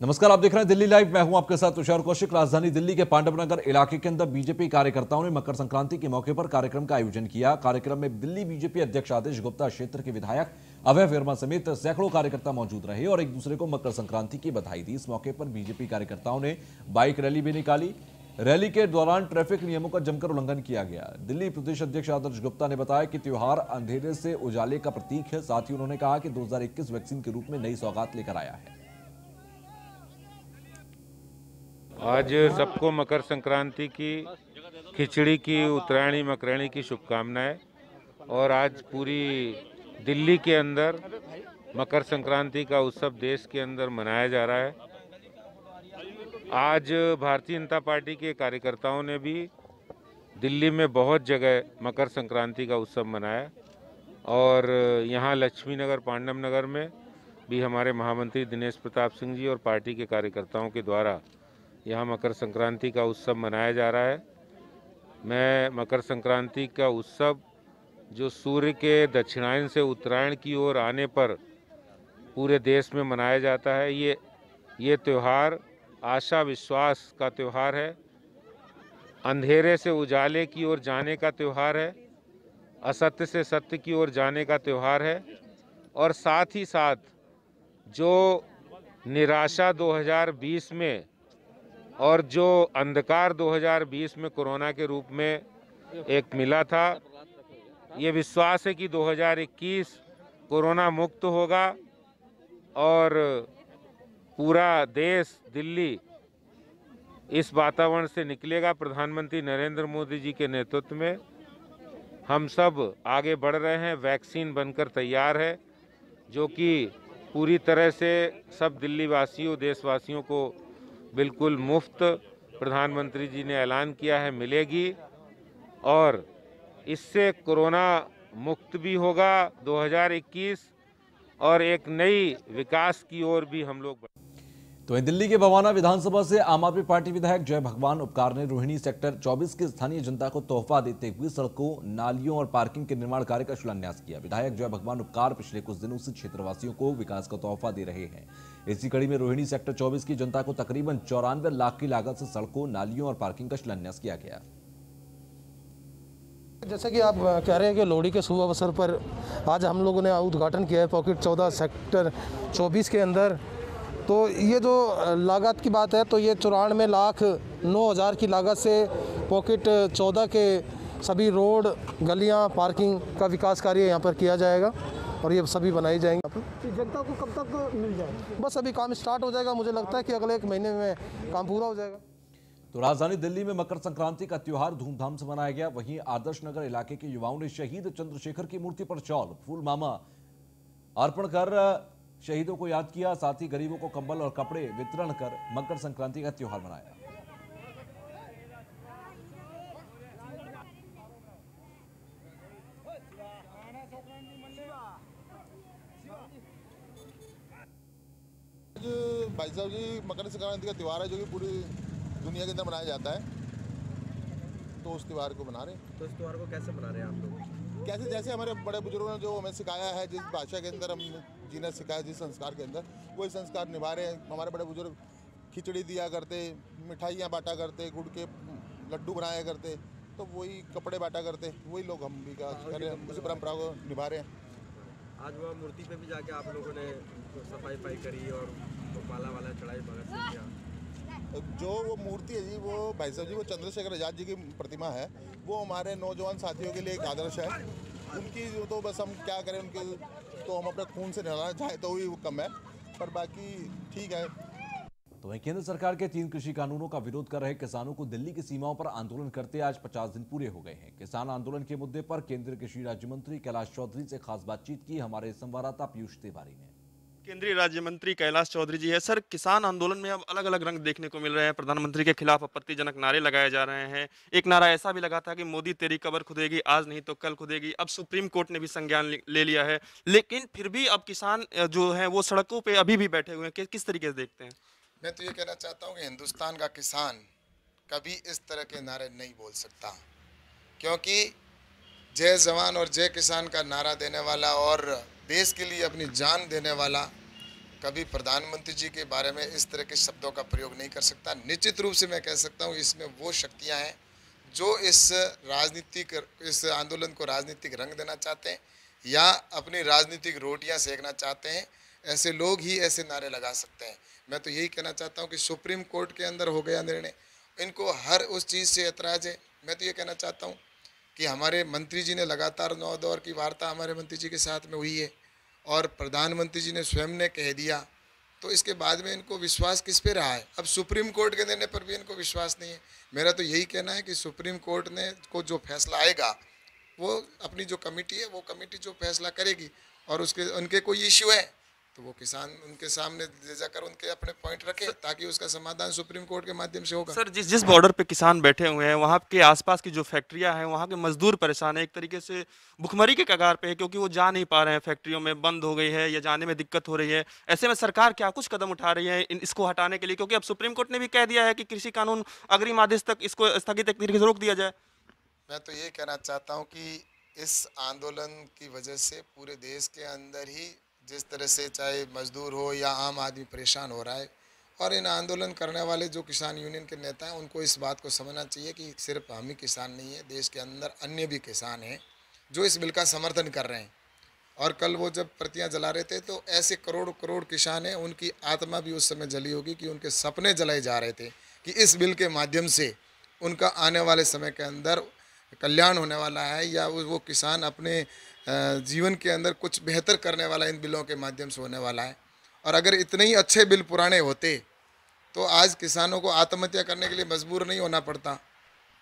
नमस्कार, आप देख रहे हैं दिल्ली लाइव। मैं हूं आपके साथ तुषार कौशिक। राजधानी दिल्ली के पांडव नगर इलाके के अंदर बीजेपी कार्यकर्ताओं ने मकर संक्रांति के मौके पर कार्यक्रम का आयोजन किया। कार्यक्रम में दिल्ली बीजेपी अध्यक्ष आदेश गुप्ता, क्षेत्र के विधायक अभय वर्मा समेत सैकड़ों कार्यकर्ता मौजूद रहे और एक दूसरे को मकर संक्रांति की बधाई दी। इस मौके पर बीजेपी कार्यकर्ताओं ने बाइक रैली भी निकाली। रैली के दौरान ट्रैफिक नियमों का जमकर उल्लंघन किया गया। दिल्ली प्रदेश अध्यक्ष आदर्श गुप्ता ने बताया कि त्योहार अंधेरे से उजाले का प्रतीक है। साथ ही उन्होंने कहा कि 2021 वैक्सीन के रूप में नई सौगात लेकर आया है। आज सबको मकर संक्रांति की, खिचड़ी की, उत्तरायणी मकरायणी की शुभकामनाएं। और आज पूरी दिल्ली के अंदर मकर संक्रांति का उत्सव देश के अंदर मनाया जा रहा है। आज भारतीय जनता पार्टी के कार्यकर्ताओं ने भी दिल्ली में बहुत जगह मकर संक्रांति का उत्सव मनाया और यहाँ लक्ष्मी नगर, पांडव नगर में भी हमारे महामंत्री दिनेश प्रताप सिंह जी और पार्टी के कार्यकर्ताओं के द्वारा यहाँ मकर संक्रांति का उत्सव मनाया जा रहा है। मैं मकर संक्रांति का उत्सव जो सूर्य के दक्षिणायन से उत्तरायण की ओर आने पर पूरे देश में मनाया जाता है, ये त्यौहार आशा विश्वास का त्यौहार है, अंधेरे से उजाले की ओर जाने का त्यौहार है, असत्य से सत्य की ओर जाने का त्यौहार है। और साथ ही साथ जो निराशा 2020 में और जो अंधकार 2020 में कोरोना के रूप में एक मिला था, ये विश्वास है कि 2021 कोरोना मुक्त होगा और पूरा देश, दिल्ली इस वातावरण से निकलेगा। प्रधानमंत्री नरेंद्र मोदी जी के नेतृत्व में हम सब आगे बढ़ रहे हैं। वैक्सीन बनकर तैयार है जो कि पूरी तरह से सब दिल्ली वासियों, देशवासियों को बिल्कुल मुफ्त प्रधानमंत्री जी ने ऐलान किया है मिलेगी और इससे कोरोना मुक्त भी होगा 2021 और एक नई विकास की ओर भी हम लोग। तो वहीं दिल्ली के बवाना विधानसभा से आम आदमी पार्टी विधायक जय भगवान उपकार ने रोहिणी सेक्टर 24 की स्थानीय जनता को तोहफा देते हुए सड़कों, नालियों और पार्किंग के निर्माण कार्य का शिलान्यास किया। विधायक जय भगवान उपकार पिछले कुछ दिनों से क्षेत्रवासियों को विकास का तोहफा दे रहे हैं। इसी कड़ी में रोहिणी सेक्टर 24 की जनता को तकरीबन 94 लाख की लागत से सड़कों, नालियों और पार्किंग का शिलान्यास किया गया। जैसे कि आप कह रहे हैं कि लोहड़ी के शुभ अवसर पर आज हम लोगों ने उद्घाटन किया है पॉकेट 14 सेक्टर 24 के अंदर। तो ये जो लागत की बात है तो ये 94,09,000 की लागत से पॉकेट 14 के सभी रोड, गलियां, पार्किंग का विकास कार्य यहाँ पर किया जाएगा और ये सभी बनाई जाएंगी। यहाँ पर जनता को कब तक मिल जाएगा? बस अभी काम स्टार्ट हो जाएगा, मुझे लगता है कि अगले 1 महीने में काम पूरा हो जाएगा। तो राजधानी दिल्ली में मकर संक्रांति का त्योहार धूमधाम से मनाया गया। वहीं आदर्श नगर इलाके के युवाओं ने शहीद चंद्रशेखर की मूर्ति पर चौल, फूल मामा अर्पण कर शहीदों को याद किया। साथ ही गरीबों को कंबल और कपड़े वितरण कर मकर संक्रांति का त्योहार मनाया। भाई साहब जी, मकर संक्रांति का त्यौहार है जो कि पूरी दुनिया के अंदर मनाया जाता है, तो उस त्यौहार को मना रहे हैं। तो इस त्यौहार को कैसे मना रहे हैं आप लोग? कैसे, जैसे हमारे बड़े बुजुर्गों ने जो हमें सिखाया है, जिस भाषा के अंदर हम जीना सिखाया, जिस संस्कार के अंदर, वही संस्कार निभा रहे हैं। हमारे बड़े बुजुर्ग खिचड़ी दिया करते, मिठाइयाँ बांटा करते, गुड़ के लड्डू बनाया करते, तो वही कपड़े बांटा करते, वही लोग हम भी कर रहे हैं, उसी परंपरा को निभा रहे हैं। आज वह मूर्ति पे भी जाके आप लोगों ने सफाई करी और माला वाला चढ़ाई भगत सिंह किया। जो वो मूर्ति है जी, वो भाई साहब जी, वो चंद्रशेखर आजाद जी की प्रतिमा है। वो हमारे नौजवान साथियों के लिए एक आदर्श है। उनकी तो बस हम क्या करें, उनके तो हम अपने खून से नहलाना चाहें तो ही वो कम है, पर बाकी ठीक है। तो वहीं केंद्र सरकार के 3 कृषि कानूनों का विरोध कर रहे किसानों को दिल्ली की सीमाओं पर आंदोलन करते आज 50 दिन पूरे हो गए हैं। किसान आंदोलन के मुद्दे पर केंद्रीय कृषि राज्य मंत्री कैलाश चौधरी से खास बातचीत की हमारे संवाददाता पीयूष तिवारी ने। केंद्रीय राज्य मंत्री कैलाश चौधरी जी है। सर, किसान आंदोलन में अब अलग अलग रंग देखने को मिल रहे हैं। प्रधानमंत्री के खिलाफ आपत्तिजनक नारे लगाए जा रहे हैं। एक नारा ऐसा भी लगा था कि मोदी तेरी कब्र खुदेगी, आज नहीं तो कल खुदेगी। अब सुप्रीम कोर्ट ने भी संज्ञान ले लिया है, लेकिन फिर भी अब किसान जो है वो सड़कों पे अभी भी बैठे हुए हैं। किस तरीके से देखते हैं? मैं तो ये कहना चाहता हूँ कि हिंदुस्तान का किसान कभी इस तरह के नारे नहीं बोल सकता, क्योंकि जय जवान और जय किसान का नारा देने वाला और देश के लिए अपनी जान देने वाला कभी प्रधानमंत्री जी के बारे में इस तरह के शब्दों का प्रयोग नहीं कर सकता। निश्चित रूप से मैं कह सकता हूँ इसमें वो शक्तियाँ हैं जो इस आंदोलन को राजनीतिक रंग देना चाहते हैं या अपनी राजनीतिक रोटियां सेकना चाहते हैं। ऐसे लोग ही ऐसे नारे लगा सकते हैं। मैं तो यही कहना चाहता हूं कि सुप्रीम कोर्ट के अंदर हो गया निर्णय, इनको हर उस चीज़ से ऐतराज़ है। मैं तो ये कहना चाहता हूं कि हमारे मंत्री जी ने लगातार 9 दौर की वार्ता हमारे मंत्री जी के साथ में हुई है और प्रधानमंत्री जी ने स्वयं ने कह दिया, तो इसके बाद में इनको विश्वास किस पे रहा है? अब सुप्रीम कोर्ट के निर्णय पर भी इनको विश्वास नहीं है। मेरा तो यही कहना है कि सुप्रीम कोर्ट ने को जो फैसला आएगा वो अपनी जो कमेटी है वो कमेटी जो फैसला करेगी और उनके कोई इश्यू है तो वो किसान उनके सामने ले जाकर उनके अपने पॉइंट रखे ताकि उसका समाधान सुप्रीम कोर्ट के माध्यम से होगा। सर, जिस बॉर्डर पे किसान बैठे हुए हैं वहाँ के आसपास की जो फैक्ट्रियाँ हैं वहाँ के मजदूर परेशान है, एक तरीके से भुखमरी के कगार पे है क्योंकि वो जा नहीं पा रहे हैं, फैक्ट्रियों में बंद हो गई है या जाने में दिक्कत हो रही है। ऐसे में सरकार क्या कुछ कदम उठा रही है इसको हटाने के लिए? क्योंकि अब सुप्रीम कोर्ट ने भी कह दिया है कि कृषि कानून अग्रिम आदेश तक इसको स्थगित एक तरीके से रोक दिया जाए। मैं तो ये कहना चाहता हूँ कि इस आंदोलन की वजह से पूरे देश के अंदर ही जिस तरह से चाहे मजदूर हो या आम आदमी परेशान हो रहा है और इन आंदोलन करने वाले जो किसान यूनियन के नेता हैं उनको इस बात को समझना चाहिए कि सिर्फ हम ही किसान नहीं है, देश के अंदर अन्य भी किसान हैं जो इस बिल का समर्थन कर रहे हैं। और कल वो जब प्रतियां जला रहे थे तो ऐसे करोड़ करोड़ किसान हैं, उनकी आत्मा भी उस समय जली होगी कि उनके सपने जलाए जा रहे थे कि इस बिल के माध्यम से उनका आने वाले समय के अंदर कल्याण होने वाला है या वो किसान अपने जीवन के अंदर कुछ बेहतर करने वाला इन बिलों के माध्यम से होने वाला है। और अगर इतने ही अच्छे बिल पुराने होते तो आज किसानों को आत्महत्या करने के लिए मजबूर नहीं होना पड़ता।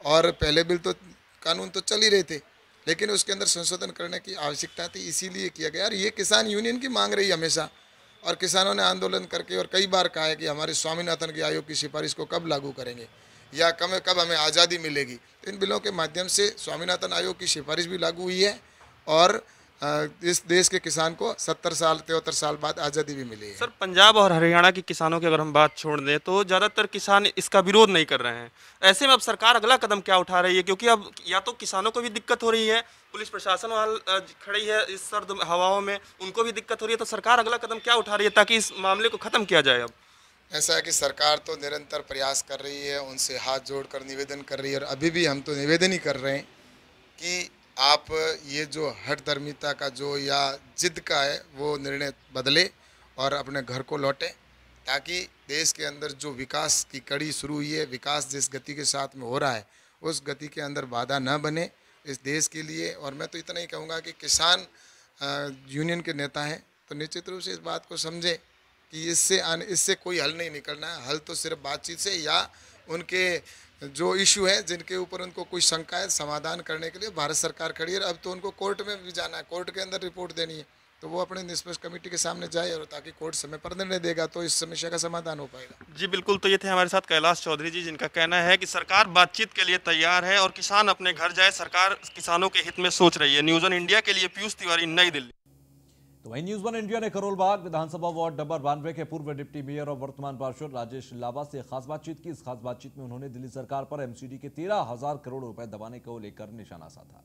और पहले बिल तो कानून तो चल ही रहे थे लेकिन उसके अंदर संशोधन करने की आवश्यकता थी, इसीलिए किया गया। और ये किसान यूनियन की मांग रही हमेशा और किसानों ने आंदोलन करके और कई बार कहा है कि हमारे स्वामीनाथन के आयोग की सिफारिश को कब लागू करेंगे या कब हमें आज़ादी मिलेगी। तो इन बिलों के माध्यम से स्वामीनाथन आयोग की सिफारिश भी लागू हुई है और इस देश के किसान को 73 साल बाद आज़ादी भी मिली है। सर, पंजाब और हरियाणा के किसानों की अगर हम बात छोड़ दें तो ज़्यादातर किसान इसका विरोध नहीं कर रहे हैं। ऐसे में अब सरकार अगला कदम क्या उठा रही है? क्योंकि अब या तो किसानों को भी दिक्कत हो रही है, पुलिस प्रशासन वहाँ खड़ी है इस सर्द हवाओं में, उनको भी दिक्कत हो रही है, तो सरकार अगला कदम क्या उठा रही है ताकि इस मामले को ख़त्म किया जाए? अब ऐसा है कि सरकार तो निरंतर प्रयास कर रही है, उनसे हाथ जोड़कर निवेदन कर रही है और अभी भी हम तो निवेदन ही कर रहे हैं कि आप ये जो हठधर्मिता का जो या जिद का है वो निर्णय बदले और अपने घर को लौटें ताकि देश के अंदर जो विकास की कड़ी शुरू हुई है, विकास जिस गति के साथ में हो रहा है उस गति के अंदर बाधा न बने इस देश के लिए। और मैं तो इतना ही कहूँगा कि किसान यूनियन के नेता हैं तो निश्चित रूप से इस बात को समझें कि इससे कोई हल नहीं निकलना है। हल तो सिर्फ बातचीत से या उनके जो इशू है जिनके ऊपर उनको कोई शंका है समाधान करने के लिए भारत सरकार खड़ी है। अब तो उनको कोर्ट में भी जाना है, कोर्ट के अंदर रिपोर्ट देनी है, तो वो अपने निष्पक्ष कमेटी के सामने जाए और ताकि कोर्ट समय पर निर्णय देगा तो इस समस्या का समाधान हो पाएगा। जी बिल्कुल, तो ये थे हमारे साथ कैलाश चौधरी जी जिनका कहना है कि सरकार बातचीत के लिए तैयार है और किसान अपने घर जाए, सरकार किसानों के हित में सोच रही है। न्यूज़ ऑन इंडिया के लिए पीयूष तिवारी, नई दिल्ली। तो वहीं न्यूज़ वन इंडिया ने करोलबाग विधानसभा वार्ड नंबर 92 के पूर्व डिप्टी मेयर और वर्तमान पार्षद राजेश लावा से खास बातचीत की। इस खास बातचीत में उन्होंने दिल्ली सरकार पर एमसीडी के 13,000 करोड़ रुपए दबाने को लेकर निशाना साधा।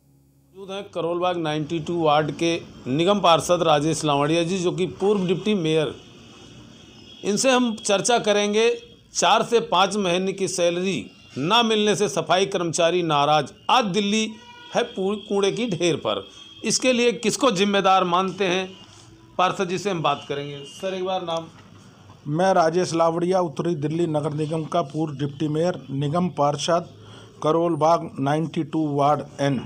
मौजूद हैं करोलबाग 92 वार्ड के निगम पार्षद राजेश लावड़िया जी जो कि पूर्व डिप्टी मेयर। इनसे हम चर्चा करेंगे 4 से 5 महीने की सैलरी ना मिलने से सफाई कर्मचारी नाराज, आज दिल्ली है कूड़े की ढेर पर। इसके लिए किसको जिम्मेदार मानते हैं, पार्षद जी से हम बात करेंगे। सर एक बार नाम। मैं राजेश लावड़िया, उत्तरी दिल्ली नगर निगम का पूर्व डिप्टी मेयर, निगम पार्षद, करोलबाग 92 वार्ड एन।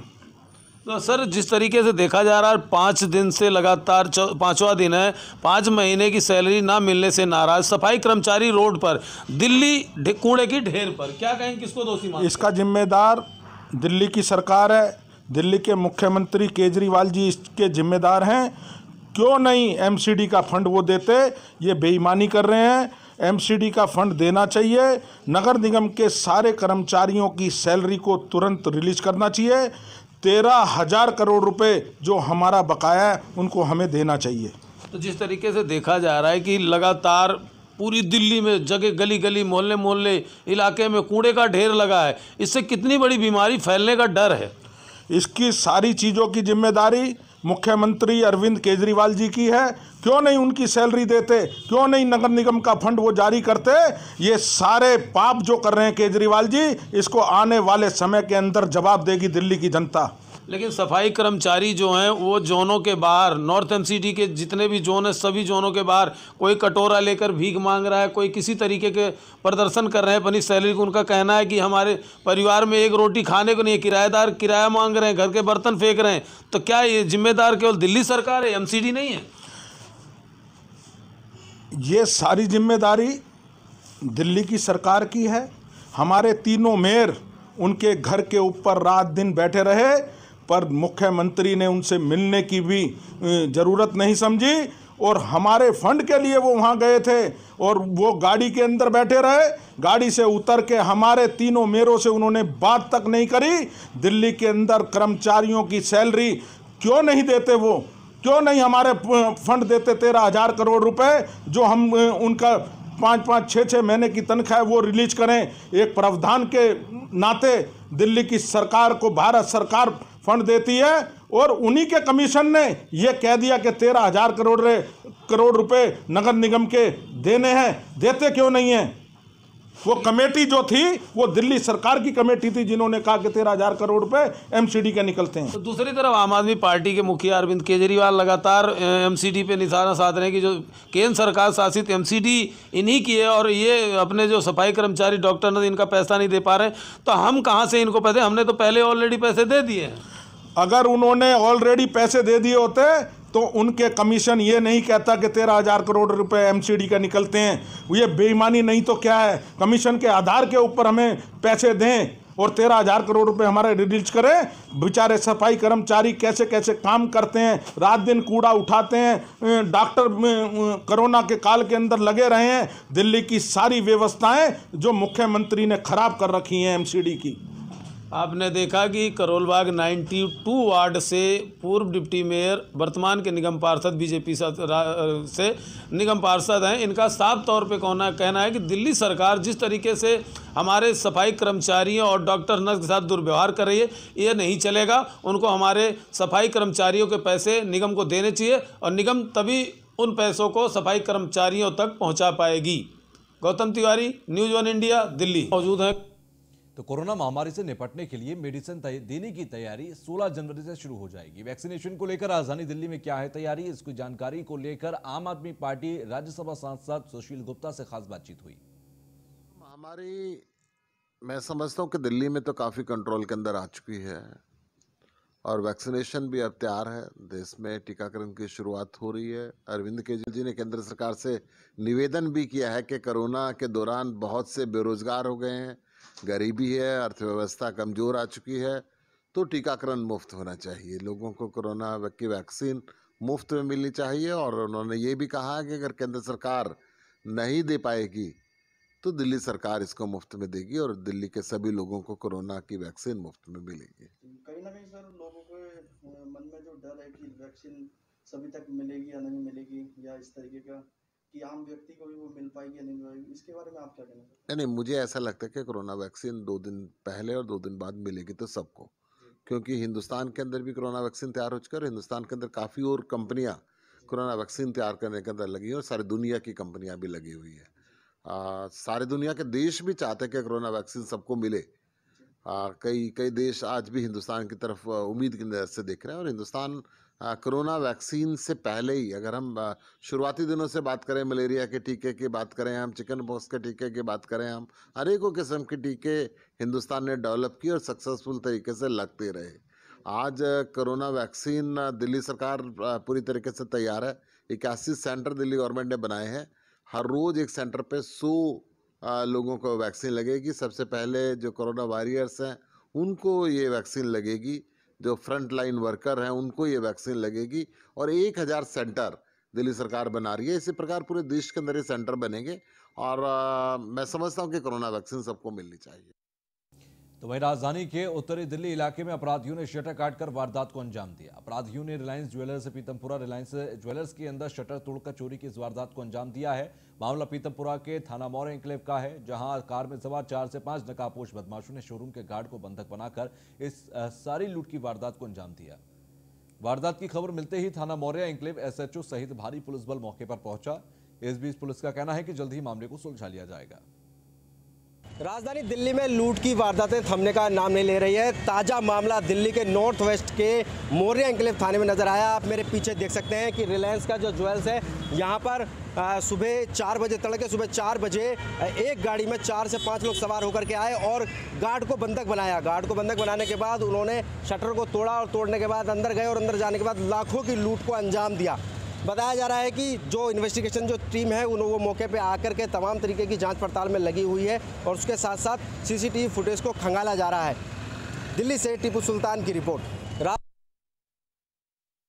तो सर जिस तरीके से देखा जा रहा है 5 दिन से लगातार 5वां दिन है, 5 महीने की सैलरी ना मिलने से नाराज सफाई कर्मचारी रोड पर, दिल्ली कूड़े की ढेर पर, क्या कहें किसको दोषी मानते हैं? इसका जिम्मेदार दिल्ली की सरकार है, दिल्ली के मुख्यमंत्री केजरीवाल जी इसके जिम्मेदार हैं। क्यों नहीं एमसीडी का फंड वो देते, ये बेईमानी कर रहे हैं। एमसीडी का फंड देना चाहिए, नगर निगम के सारे कर्मचारियों की सैलरी को तुरंत रिलीज करना चाहिए। 13,000 करोड़ रुपए जो हमारा बकाया है उनको हमें देना चाहिए। तो जिस तरीके से देखा जा रहा है कि लगातार पूरी दिल्ली में जगह गली गली मोहल्ले मोहल्ले इलाके में कूड़े का ढेर लगा है, इससे कितनी बड़ी बीमारी फैलने का डर है। इसकी सारी चीज़ों की जिम्मेदारी मुख्यमंत्री अरविंद केजरीवाल जी की है। क्यों नहीं उनकी सैलरी देते, क्यों नहीं नगर निगम का फंड वो जारी करते। ये सारे पाप जो कर रहे हैं केजरीवाल जी, इसको आने वाले समय के अंदर जवाब देगी दिल्ली की जनता। लेकिन सफाई कर्मचारी जो हैं वो जोनों के बाहर, नॉर्थ एमसीडी के जितने भी जोन हैं सभी जोनों के बाहर कोई कटोरा लेकर भीख मांग रहा है, कोई किसी तरीके के प्रदर्शन कर रहे हैं अपनी सैलरी को। उनका कहना है कि हमारे परिवार में एक रोटी खाने को नहीं, किराएदार किराया मांग रहे हैं, घर के बर्तन फेंक रहे हैं। तो क्या ये जिम्मेदार केवल दिल्ली सरकार है, एमसीडी नहीं है? ये सारी जिम्मेदारी दिल्ली की सरकार की है। हमारे तीनों मेयर उनके घर के ऊपर रात दिन बैठे रहे, पर मुख्यमंत्री ने उनसे मिलने की भी ज़रूरत नहीं समझी और हमारे फंड के लिए वो वहाँ गए थे और वो गाड़ी के अंदर बैठे रहे। गाड़ी से उतर के हमारे तीनों मेयरों से उन्होंने बात तक नहीं करी। दिल्ली के अंदर कर्मचारियों की सैलरी क्यों नहीं देते वो, क्यों नहीं हमारे फंड देते 13,000 करोड़ रुपए जो हम उनका 5-5, 6-6 महीने की तनख्वाह वो रिलीज करें। एक प्रावधान के नाते दिल्ली की सरकार को भारत सरकार फंड देती है और उन्हीं के कमीशन ने ये कह दिया कि 13,000 करोड़ रुपए नगर निगम के देने हैं। देते क्यों नहीं है? वो कमेटी जो थी वो दिल्ली सरकार की कमेटी थी जिन्होंने कहा कि 13,000 करोड़ रुपए एमसीडी के निकलते हैं। तो दूसरी तरफ आम आदमी पार्टी के मुखिया अरविंद केजरीवाल लगातार एमसीडी पे निशाना साध रहे हैं कि जो केंद्र सरकार शासित एमसीडी इन्हीं की है और ये अपने जो सफाई कर्मचारी डॉक्टर ने इनका पैसा नहीं दे पा रहे। तो हम कहाँ से इनको पैसे, हमने तो पहले ऑलरेडी पैसे दे दिए हैं। अगर उन्होंने ऑलरेडी पैसे दे दिए होते तो उनके कमीशन ये नहीं कहता कि 13,000 करोड़ रुपए एमसीडी का निकलते हैं। ये बेईमानी नहीं तो क्या है? कमीशन के आधार के ऊपर हमें पैसे दें और 13,000 करोड़ रुपए हमारे रिलीज करें। बेचारे सफाई कर्मचारी कैसे कैसे काम करते हैं, रात दिन कूड़ा उठाते हैं, डॉक्टर कोरोना के काल के अंदर लगे रहे हैं। दिल्ली की सारी व्यवस्थाएं जो मुख्यमंत्री ने खराब कर रखी हैं एमसीडी की। आपने देखा कि करोलबाग 92 वार्ड से पूर्व डिप्टी मेयर, वर्तमान के निगम पार्षद बीजेपी से निगम पार्षद हैं, इनका साफ तौर पे कहना है कि दिल्ली सरकार जिस तरीके से हमारे सफाई कर्मचारियों और डॉक्टर नर्स के साथ दुर्व्यवहार कर रही है, ये नहीं चलेगा। उनको हमारे सफाई कर्मचारियों के पैसे निगम को देने चाहिए और निगम तभी उन पैसों को सफाई कर्मचारियों तक पहुँचा पाएगी। गौतम तिवारी, न्यूज़ 1 इंडिया, दिल्ली मौजूद है। तो कोरोना महामारी से निपटने के लिए मेडिसिन देने की तैयारी 16 जनवरी से शुरू हो जाएगी। वैक्सीनेशन को लेकर राजधानी दिल्ली में क्या है तैयारी, इसकी जानकारी को लेकर आम आदमी पार्टी राज्यसभा सांसद सुशील गुप्ता से खास बातचीत हुई। महामारी मैं समझता हूँ कि दिल्ली में तो काफ़ी कंट्रोल के अंदर आ चुकी है और वैक्सीनेशन भी अब तैयार है। देश में टीकाकरण की शुरुआत हो रही है। अरविंद केजरीवाल जी ने केंद्र सरकार से निवेदन भी किया है कि कोरोना के दौरान बहुत से बेरोजगार हो गए हैं, गरीबी है, अर्थव्यवस्था कमज़ोर आ चुकी है, तो टीकाकरण मुफ्त होना चाहिए। लोगों को कोरोना की वैक्सीन मुफ्त में मिलनी चाहिए और उन्होंने ये भी कहा कि अगर केंद्र सरकार नहीं दे पाएगी तो दिल्ली सरकार इसको मुफ्त में देगी और दिल्ली के सभी लोगों को कोरोना की वैक्सीन मुफ्त में मिलेगी। कहीं ना कहीं सर लोगों के मन में जो डर है कि वैक्सीन सभी तक मिलेगी या नहीं मिलेगी, या इस तरीके का कि आम व्यक्ति को भी वो मिल पाएगी या नहीं मिल पाएगी, इसके बारे में आप क्या कहना चाहते हैं? नहीं, मुझे ऐसा लगता है कि कोरोना वैक्सीन 2 दिन पहले और 2 दिन बाद मिलेगी तो सबको, क्योंकि हिंदुस्तान के अंदर भी कोरोना वैक्सीन तैयार हो चुका है और हिंदुस्तान के अंदर काफ़ी और कंपनियां कोरोना वैक्सीन तैयार करने के अंदर लगी हैं और सारी दुनिया की कंपनियां भी लगी हुई है। सारे दुनिया के देश भी चाहते हैं कि कोरोना वैक्सीन सबको मिले। कई देश आज भी हिंदुस्तान की तरफ उम्मीद की नज़र से देख रहे हैं और हिंदुस्तान कोरोना वैक्सीन से पहले ही, अगर हम शुरुआती दिनों से बात करें, मलेरिया के टीके की बात करें, हम चिकन पॉक्स के टीके की बात करें, हम अनेकों किस्म के टीके हिंदुस्तान ने डेवलप किए और सक्सेसफुल तरीके से लगते रहे। आज कोरोना वैक्सीन दिल्ली सरकार पूरी तरीके से तैयार है। 81 सेंटर दिल्ली गवर्नमेंट ने बनाए हैं। हर रोज़ एक सेंटर पे 100 लोगों को वैक्सीन लगेगी। सबसे पहले जो कोरोना वॉरियर्स हैं उनको ये वैक्सीन लगेगी, जो फ्रंट लाइन वर्कर हैं उनको ये वैक्सीन लगेगी और 1000 सेंटर दिल्ली सरकार बना रही है। इसी प्रकार पूरे देश के अंदर ये सेंटर बनेंगे और मैं समझता हूँ कि कोरोना वैक्सीन सबको मिलनी चाहिए। तो वहीं राजधानी के उत्तरी दिल्ली इलाके में अपराधियों ने शटर काटकर वारदात को अंजाम दिया। अपराधियों ने रिलायंस ज्वेलर्स पीतमपुरा रिलायंस ज्वेलर्स के अंदर शटर तोड़कर चोरी की इस वारदात को अंजाम दिया है। मामला पीतमपुरा के थाना मौर्य एन्क्लेव का है, जहां कार में सवार 4 से 5 नकाबपोश बदमाशों ने शोरूम के गार्ड को बंधक बनाकर इस सारी लूट की वारदात को अंजाम दिया। वारदात की खबर मिलते ही थाना मौर्या एन्क्लेव एसएचओ सहित भारी पुलिस बल मौके पर पहुंचा। इस बीच पुलिस का कहना है कि जल्द ही मामले को सुलझा लिया जाएगा। राजधानी दिल्ली में लूट की वारदातें थमने का नाम नहीं ले रही है। ताज़ा मामला दिल्ली के नॉर्थ वेस्ट के मौर्या एन्क्लेव थाने में नजर आया। आप मेरे पीछे देख सकते हैं कि रिलायंस का जो ज्वेल्स है, यहाँ पर सुबह 4 बजे, तड़के सुबह 4 बजे एक गाड़ी में 4 से 5 लोग सवार होकर के आए और गार्ड को बंधक बनाया। गार्ड को बंधक बनाने के बाद उन्होंने शटर को तोड़ा और तोड़ने के बाद अंदर गए और अंदर जाने के बाद लाखों की लूट को अंजाम दिया। बताया जा रहा है कि जो इन्वेस्टिगेशन जो टीम है वो मौके पे आकर के तमाम तरीके की जांच पड़ताल में लगी हुई है और उसके साथ साथ सीसीटीवी फुटेज को खंगाला जा रहा है। दिल्ली से टीपू सुल्तान की रिपोर्ट।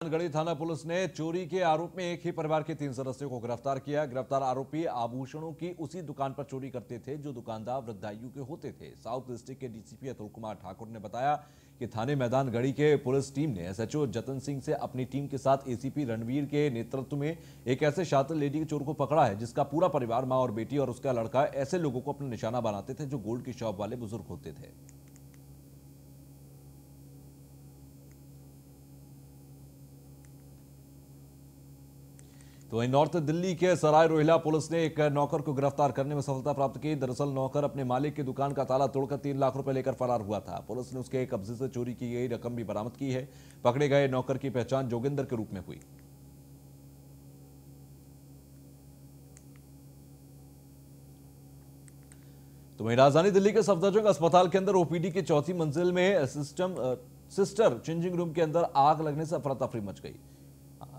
गढ़ी थाना पुलिस ने चोरी के आरोप में एक ही परिवार के 3 सदस्यों को गिरफ्तार किया। गिरफ्तार आरोपी आभूषणों की उसी दुकान पर चोरी करते थे जो दुकानदार वृद्धायु के होते थे। साउथ डिस्ट्रिक्ट के डीसीपी अतुल कुमार ठाकुर ने बताया कि थाने मैदान गढ़ी के पुलिस टीम ने एसएचओ जतन सिंह से अपनी टीम के साथ एसीपी रणवीर के नेतृत्व में एक ऐसे शातिर लेडी के चोर को पकड़ा है जिसका पूरा परिवार, मां और बेटी और उसका लड़का, ऐसे लोगों को अपना निशाना बनाते थे जो गोल्ड की शॉप वाले बुजुर्ग होते थे। तो वहीं नॉर्थ दिल्ली के सराय रोहिला पुलिस ने एक नौकर को गिरफ्तार करने में सफलता प्राप्त की। दरअसल नौकर अपने मालिक की दुकान का ताला तोड़कर 3 लाख रुपए लेकर फरार हुआ था। पुलिस ने उसके कब्जे से चोरी की गई रकम भी बरामद की है। पकड़े गए नौकर की पहचान जोगिंदर के रूप में हुई। तो वहीं राजधानी दिल्ली के सफदरजंग अस्पताल के अंदर ओपीडी की 4थी मंजिल में सिस्टर चेंजिंग रूम के अंदर आग लगने से अफरा तफरी मच गई।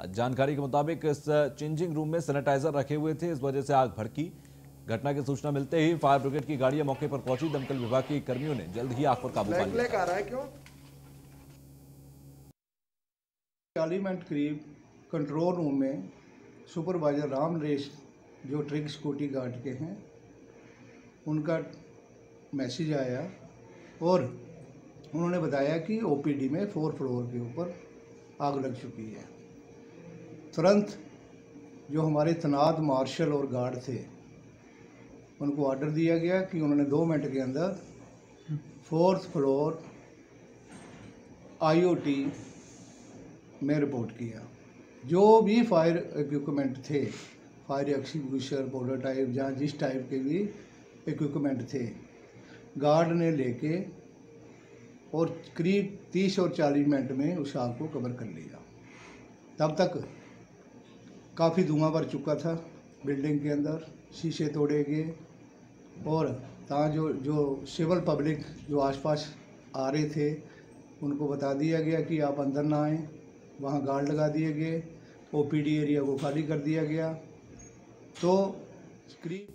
जानकारी के मुताबिक इस चेंजिंग रूम में सैनिटाइजर रखे हुए थे, इस वजह से आग भड़की। घटना की सूचना मिलते ही फायर ब्रिगेड की गाड़ियां मौके पर पहुंची। दमकल विभाग के कर्मियों ने जल्द ही आग पर काबू पा लिया। 40 मिनट करीब कंट्रोल रूम में सुपरवाइजर राम नरेश जो ट्रिक सिक्योरिटी गार्ड के हैं, उनका मैसेज आया और उन्होंने बताया कि ओपीडी में 4 फ्लोर के ऊपर आग लग चुकी है। तुरंत जो हमारे तैनात मार्शल और गार्ड थे उनको ऑर्डर दिया गया कि उन्होंने 2 मिनट के अंदर 4th फ्लोर आईओटी में रिपोर्ट किया। जो भी फायर इक्विपमेंट थे, फायर एक्सटिंग्विशर, पाउडर टाइप, जहाँ जिस टाइप के भी इक्विपमेंट थे, गार्ड ने लेके और करीब 30 और 40 मिनट में उस आग को कवर कर लिया। तब तक काफ़ी धुआं भर चुका था बिल्डिंग के अंदर, शीशे तोड़े गए और तहाँ जो सिविल पब्लिक जो आसपास आ रहे थे उनको बता दिया गया कि आप अंदर ना आएँ। वहाँ गार्ड लगा दिए गए, ओपीडी एरिया को खाली कर दिया गया। तो करीब